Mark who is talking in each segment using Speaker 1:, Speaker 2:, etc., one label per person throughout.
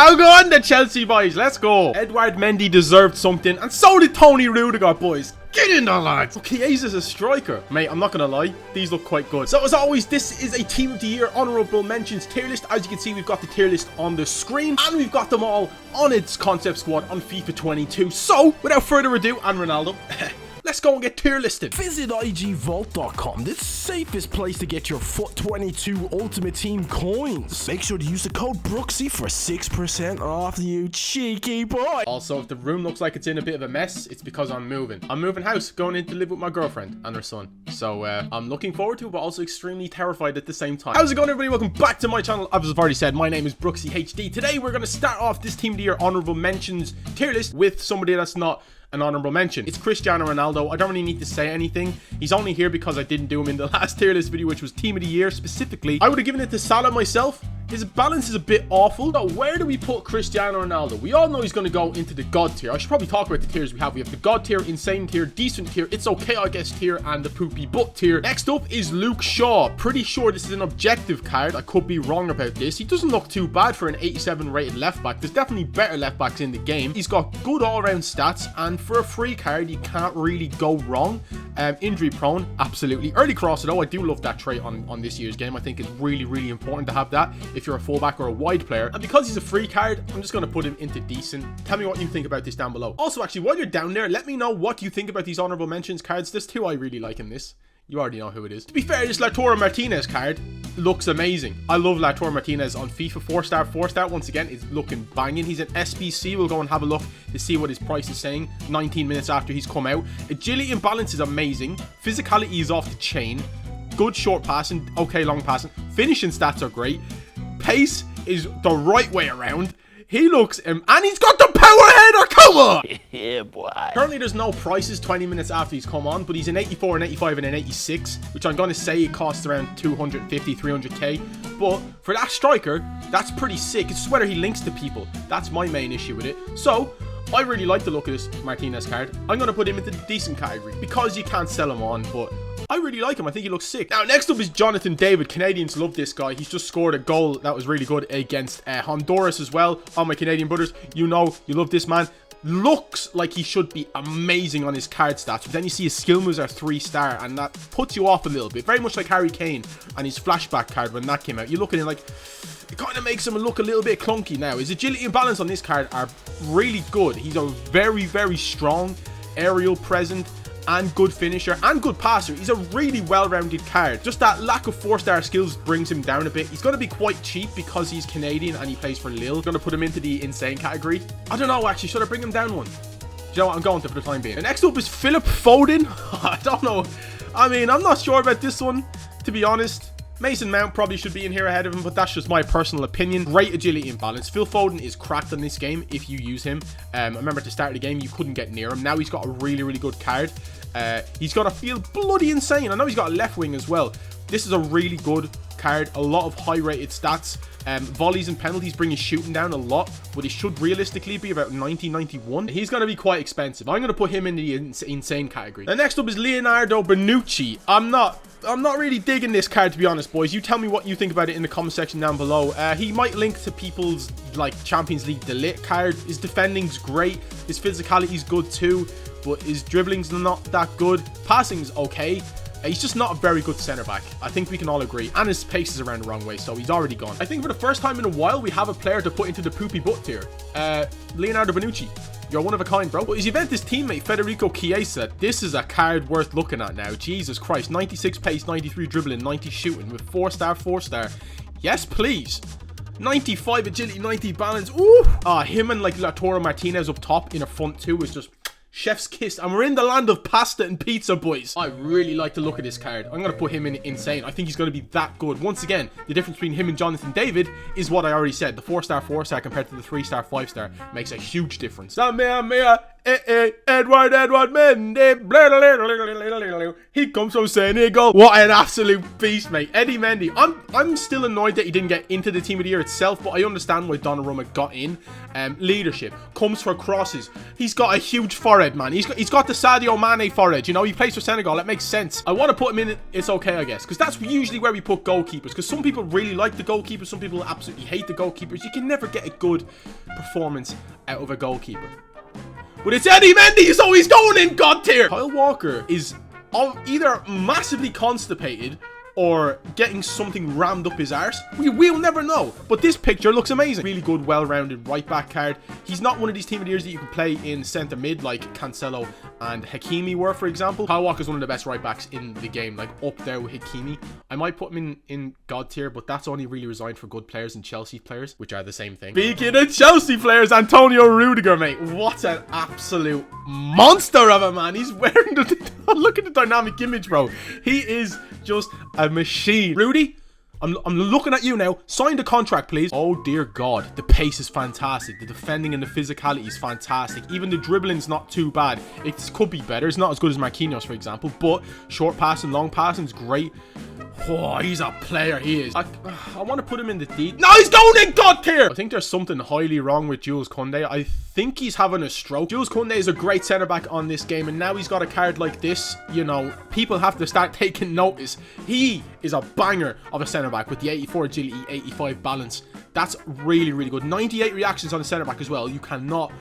Speaker 1: How going the Chelsea boys? Let's go. Edouard Mendy deserved something, and so did Tony Rudiger, boys. Get in there, lads. Okay, Chiesa's a striker. Mate, I'm not going to lie. These look quite good. So, as always, this is a Team of the Year Honourable Mentions tier list. As you can see, we've got the tier list on the screen. And we've got them all on its concept squad on FIFA 22. So, without further ado, and Ronaldo... let's go and get tier listed.
Speaker 2: Visit igvault.com, the safest place to get your FUT 22 Ultimate Team coins. Make sure to use the code Brooksy for 6% off, you cheeky boy.
Speaker 1: Also, if the room looks like it's in a bit of a mess, it's because I'm moving. I'm moving house, going in to live with my girlfriend and her son. So, I'm looking forward to it, but also extremely terrified at the same time. How's it going, everybody? Welcome back to my channel. As I've already said, my name is Brooksy HD. Today, we're going to start off this Team of the Year Honourable Mentions tier list with somebody that's not an honourable mention. It's Cristiano Ronaldo. I don't really need to say anything. He's only here because I didn't do him in the last tier list video, which was Team of the Year specifically. I would have given it to Salah myself. His balance is a bit awful. So where do we put Cristiano Ronaldo? We all know he's going to go into the God tier. I should probably talk about the tiers we have. We have the God tier, insane tier, decent tier, it's okay I guess tier, and the poopy butt tier. Next up is Luke Shaw. Pretty sure this is an objective card. I could be wrong about this. He doesn't look too bad for an 87 rated left back. There's definitely better left backs in the game. He's got good all-round stats, and for a free card, you can't really go wrong. Injury prone, absolutely. Early crosser though, I do love that trait on this year's game. I think it's really, really important to have that if you're a fullback or a wide player. And because he's a free card, I'm just going to put him into decent. Tell me what you think about this down below. Also, actually, while you're down there, let me know what you think about these honorable mentions cards. There's two I really like in this. You already know who it is. To be fair, this Latora Martinez card looks amazing. I love Latora Martinez on FIFA 4-star. 4-star, once again, is looking banging. He's an SBC. We'll go and have a look to see what his price is saying 19 minutes after he's come out. Agility and balance is amazing. Physicality is off the chain. Good short passing. Okay, long passing. Finishing stats are great. Pace is the right way around. He looks, and he's got the power header, come on!
Speaker 2: Yeah, boy.
Speaker 1: Currently, there's no prices 20 minutes after he's come on, but he's an 84, an 85, and an 86, which I'm going to say it costs around 250, 300k. But for that striker, that's pretty sick. It's just whether he links to people. That's my main issue with it. So, I really like the look of this Martinez card. I'm going to put him into the decent category because you can't sell him on, but I really like him. I think he looks sick. Now, next up is Jonathan David. Canadians love this guy. He's just scored a goal that was really good against Honduras as well. All my Canadian brothers, you know, you love this man. Looks like he should be amazing on his card stats, but then you see his skill moves are 3-star, and that puts you off a little bit. Very much like Harry Kane and his flashback card when that came out. You look at it like, it kind of makes him look a little bit clunky now. His agility and balance on this card are really good. He's a very, very strong aerial present and good finisher and good passer. He's a really well-rounded card. Just that lack of 4-star skills brings him down a bit. He's going to be quite cheap because he's Canadian and he plays for Lille. Going to put him into the insane category. I don't know, actually. Should I bring him down one? Do you know what? I'm going to for the time being. And next up is Philip Foden. I don't know. I mean, I'm not sure about this one, to be honest. Mason Mount probably should be in here ahead of him, but that's just my personal opinion. Great agility and balance. Phil Foden is cracked on this game if you use him. I remember at the start of the game, you couldn't get near him. Now he's got a really, really good card. He's got to feel bloody insane. I know he's got a left wing as well. This is a really good card. A lot of high-rated stats. Volleys and penalties bring his shooting down a lot, but he should realistically be about 90, 91. He's going to be quite expensive. I'm going to put him in the insane category. The next up is Leonardo Bonucci. I'm not really digging this card, to be honest, boys. You tell me what you think about it in the comment section down below. He might link to people's like Champions League Delete card. His defending's great. His physicality's good too, but his dribbling's not that good. Passing's okay. He's just not a very good centre back. I think we can all agree. And his pace is around the wrong way, so he's already gone. I think for the first time in a while, we have a player to put into the poopy butt tier. Leonardo Bonucci. You're one of a kind, bro. But his Juventus teammate, Federico Chiesa, this is a card worth looking at now. Jesus Christ. 96 pace, 93 dribbling, 90 shooting with 4-star, 4-star. Yes, please. 95 agility, 90 balance. Ooh. Him and like Latora Martinez up top in a front two is just chef's kiss. And we're in the land of pasta and pizza, boys. I really like the look of this card. I'm going to put him in insane. I think he's going to be that good. Once again, the difference between him and Jonathan David is what I already said. The 4-star, 4-star compared to the 3-star, 5-star makes a huge difference. Edward Mendy. He comes from Senegal. What an absolute beast, mate. Eddie Mendy. I'm still annoyed that he didn't get into the team of the year itself, but I understand why Donnarumma got in. Leadership. Comes for crosses. He's got a huge forehead, man. He's got the Sadio Mane forehead. You know, he plays for Senegal. That makes sense. I want to put him in. It's okay, I guess, because that's usually where we put goalkeepers, because some people really like the goalkeepers, some people absolutely hate the goalkeepers. You can never get a good performance out of a goalkeeper. But it's Eddie Mendy, so he's going in God tier. Kyle Walker is either massively constipated or getting something rammed up his arse. We'll never know. But this picture looks amazing. Really good, well-rounded right-back card. He's not one of these team of the years that you can play in centre mid like Cancelo and Hakimi were, for example. Kyle Walker's one of the best right-backs in the game, like up there with Hakimi. I might put him in God tier, but that's only really resigned for good players and Chelsea players, which are the same thing. Speaking of Chelsea players, Antonio Rudiger, mate. What an absolute monster of a man. He's wearing the... Look at the dynamic image, bro. He is just a machine. Rudy, I'm looking at you now. Sign the contract, please. Oh, dear God. The pace is fantastic. The defending and the physicality is fantastic. Even the dribbling's not too bad. It could be better. It's not as good as Marquinhos, for example, but short passing, long passing is great. Oh, he's a player, he is. I want to put him in the D. No, he's going in God tier! I think there's something highly wrong with Jules Kounde. I think he's having a stroke. Jules Kounde is a great centre-back on this game, and now he's got a card like this. You know, people have to start taking notice. He is a banger of a centre-back with the 84 agility, 85 balance. That's really, really good. 98 reactions on the centre-back as well. You cannot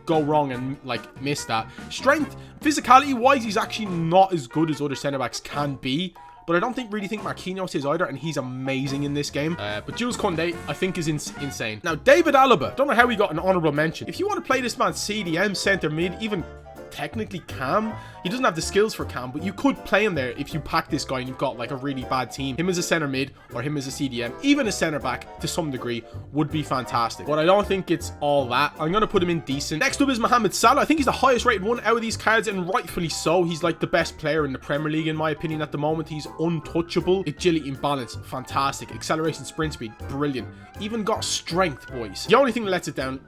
Speaker 1: go wrong and like miss that. Strength, physicality wise, he's actually not as good as other centre-backs can be. But I don't really think Marquinhos is either, and he's amazing in this game. But Jules Kounde, I think, is insane. Now, David Alaba. Don't know how he got an honourable mention. If you want to play this man CDM, centre mid, even technically cam, he doesn't have the skills for cam, but you could play him there if you pack this guy and you've got like a really bad team. Him as a centre mid or him as a CDM, even a centre back to some degree would be fantastic. But I don't think it's all that. I'm going to put him in decent. Next up is Mohamed Salah. I think he's the highest rated one out of these cards, and rightfully so. He's like the best player in the Premier League in my opinion at the moment. He's untouchable. Agility and balance, fantastic. Acceleration, sprint speed, brilliant. Even got strength, boys. The only thing that lets it down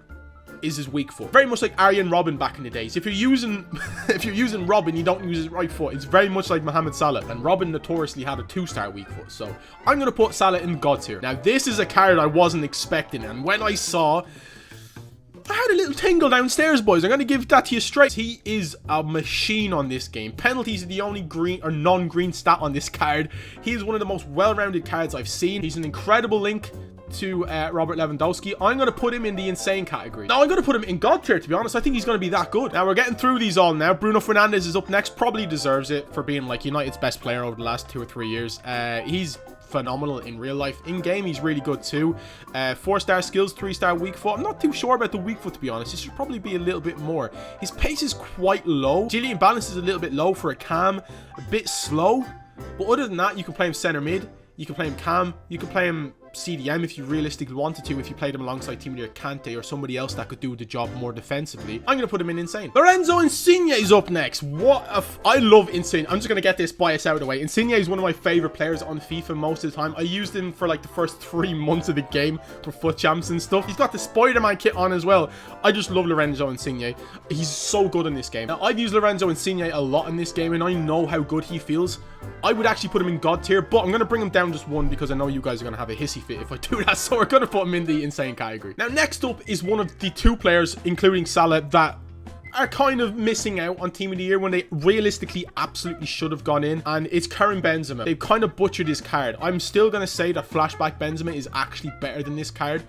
Speaker 1: is his weak foot. Very much like Arjen Robben back in the days. If you're using Robben, you don't use his right foot. It's very much like Mohamed Salah, and Robben notoriously had a 2-star weak foot. So I'm going to put Salah in God tier. Now this is a card I wasn't expecting, and when I saw, I had a little tingle downstairs, boys. I'm going to give that to you straight. He is a machine on this game. Penalties are the only green or non-green stat on this card. He is one of the most well-rounded cards I've seen. He's an incredible link to Robert Lewandowski. I'm going to put him in the insane category. Now, I'm going to put him in God tier, to be honest. I think he's going to be that good. Now, we're getting through these all now. Bruno Fernandez is up next. Probably deserves it for being, like, United's best player over the last 2 or 3 years. He's phenomenal in real life. In game, he's really good too. 4-star skills, 3-star weak foot. I'm not too sure about the weak foot, to be honest. It should probably be a little bit more. His pace is quite low. Agility and balance is a little bit low for a cam. A bit slow. But other than that, you can play him center mid. You can play him cam. You can play him CDM if you realistically wanted to, if you played him alongside team leader Kante or somebody else that could do the job more defensively. I'm going to put him in insane. Lorenzo Insigne is up next. I love Insigne. I'm just going to get this bias out of the way. Insigne is one of my favorite players on FIFA most of the time. I used him for like the first 3 months of the game for foot champs and stuff. He's got the Spider-Man kit on as well. I just love Lorenzo Insigne. He's so good in this game. Now, I've used Lorenzo Insigne a lot in this game, and I know how good he feels. I would actually put him in God tier, but I'm going to bring him down just 1 because I know you guys are going to have a hissy fit if I do that, so we're going to put him in the insane category. Now, next up is one of the 2 players, including Salah, that are kind of missing out on Team of the Year when they realistically absolutely should have gone in, and it's Karim Benzema. They've kind of butchered his card. I'm still going to say that Flashback Benzema is actually better than this card.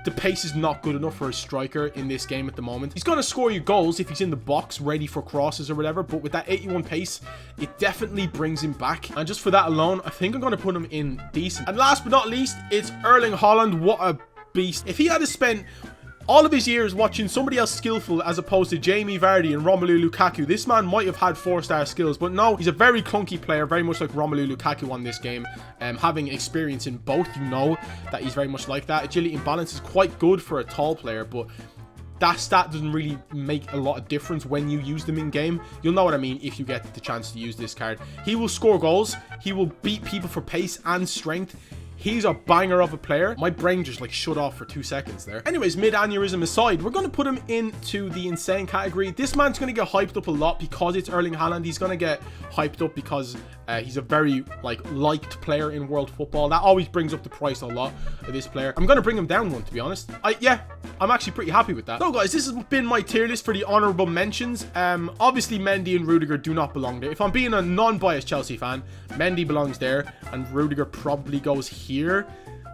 Speaker 1: The pace is not good enough for a striker in this game at the moment. He's going to score you goals if he's in the box ready for crosses or whatever, but with that 81 pace, it definitely brings him back. And just for that alone, I think I'm going to put him in decent. And last but not least, it's Erling Haaland. What a beast. If he had to spend all of his years watching somebody else skillful as opposed to Jamie Vardy and Romelu Lukaku, this man might have had 4-star skills, but no, he's a very clunky player, very much like Romelu Lukaku on this game. Having experience in both, you know that he's very much like that. Agility and balance is quite good for a tall player, but that stat doesn't really make a lot of difference when you use them in game. You'll know what I mean if you get the chance to use this card. He will score goals. He will beat people for pace and strength. He's a banger of a player. My brain just like shut off for 2 seconds there. Anyways, mid-aneurysm aside, we're going to put him into the insane category. This man's going to get hyped up a lot because it's Erling Haaland. He's going to get hyped up because he's a very like liked player in world football. That always brings up the price a lot of this player. I'm going to bring him down one, to be honest. Yeah, I'm actually pretty happy with that. So guys, this has been my tier list for the honourable mentions. Obviously Mendy and Rudiger do not belong there. If I'm being a non-biased Chelsea fan, Mendy belongs there and Rudiger probably goes here.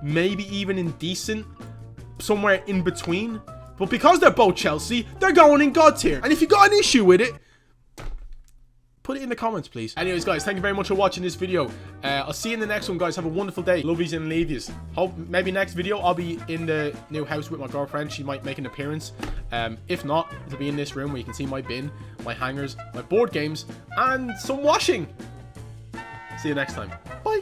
Speaker 1: Maybe even in decent, somewhere in between. But because they're both Chelsea, they're going in God tier. And if you got an issue with it, put it in the comments, please. Anyways, guys, thank you very much for watching this video. I'll see you in the next one, guys. Have a wonderful day. Lovies and leavies. Hope maybe next video I'll be in the new house with my girlfriend. She might make an appearance. If not, it'll be in this room where you can see my bin, my hangers, my board games, and some washing. See you next time. Bye.